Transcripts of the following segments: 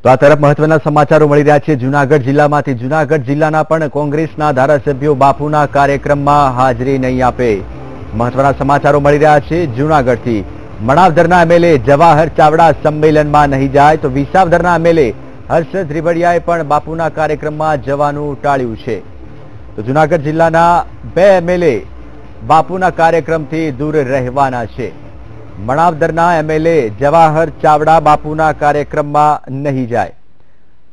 તો આ તરફ મહત્વના સમાચારો મળી રહ્યા છે જૂનાગઢ જિલ્લામાંથી। જૂનાગઢ જિલ્લાના પણ કોંગ્રેસના ધારાસભ્યો બાપુના કાર્યક્રમમાં હાજરી નહીં આપે। મહત્વના સમાચારો મળી રહ્યા છે જૂનાગઢથી। મણાવદરના એમએલએ જવાહર ચાવડા સંમેલનમાં નહીં જાય તો વિસાવદરના એમએલએ હર્ષદ રીબડિયાએ પણ બાપુના કાર્યક્રમમાં જવાનું ટાળ્યું છે। તો જૂનાગઢ જિલ્લાના 2 એમએલએ બાપુના કાર્યક્રમથી દૂર રહેવાના છે। મણાવદરના એમએલએ જવાહર ચાવડા બાપુના કાર્યક્રમમાં નહીં જાય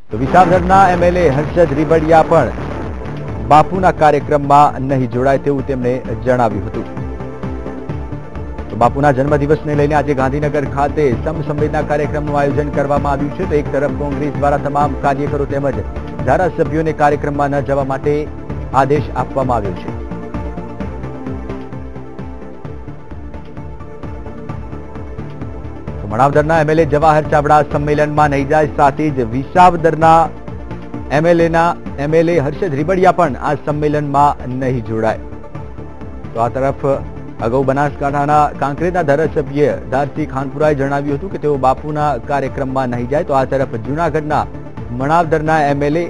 તો વિસાવદરના એમએલએ હર્ષદ રીબડિયા પણ બાપુના કાર્યક્રમમાં નહીં જોડાય તેવું તેમણે જણાવ્યું હતું। તો બાપુના જન્મદિવસને લઈને આજે ગાંધીનગર ખાતે સમસંવેદના કાર્યક્રમનું આયોજન કરવામાં આવ્યું છે। તો એક તરફ કોંગ્રેસ દ્વારા તમામ કાર્યકરો તેમજ ધારાસભ્યોને કાર્યક્રમમાં ન જવા માટે આદેશ આપવામાં આવ્યો છે। મણાવદરના એમએલએ જવાહર ચાવડા સંમેલનમાં નહીં જાય, સાથે જ વિસાવદરના એમએલએ હર્ષદ રીબડિયા પણ આ સંમેલનમાં નહીં જોડાય। તો આ તરફ અગાઉ બનાસકાંઠાના કાંકરેજના ધારાસભ્ય ધારસિંહ ખાનપુરાએ જણાવ્યું હતું કે તેઓ બાપુના કાર્યક્રમમાં નહીં જાય। તો આ તરફ જૂનાગઢના મણાવદરના એમએલએ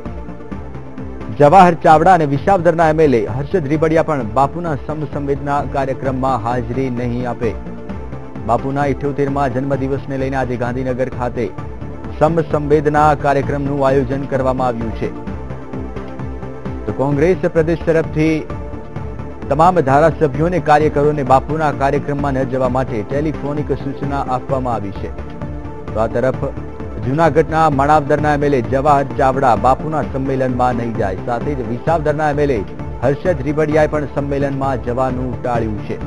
જવાહર ચાવડા અને વિસાવદરના એમએલએ હર્ષદ રીબડિયા પણ બાપુના સમસંવેદના કાર્યક્રમમાં હાજરી નહીં આપે। બાપુના 78મા જન્મદિવસને લઈને આજે ગાંધીનગર ખાતે સમસંવેદના કાર્યક્રમનું આયોજન કરવામાં આવ્યું છે। તો કોંગ્રેસ પ્રદેશ તરફથી તમામ ધારાસભ્યોને કાર્યકરોને બાપુના કાર્યક્રમમાં ન જવા માટે ટેલિફોનિક સૂચના આપવામાં આવી છે। તો આ તરફ જૂનાગઢના મણાવદરના એમએલએ જવાહર ચાવડા બાપુના સંમેલનમાં નહીં જાય, સાથે જ વિસાવદરના એમએલએ હર્ષદ રીબડિયાએ પણ સંમેલનમાં જવાનું ટાળ્યું છે।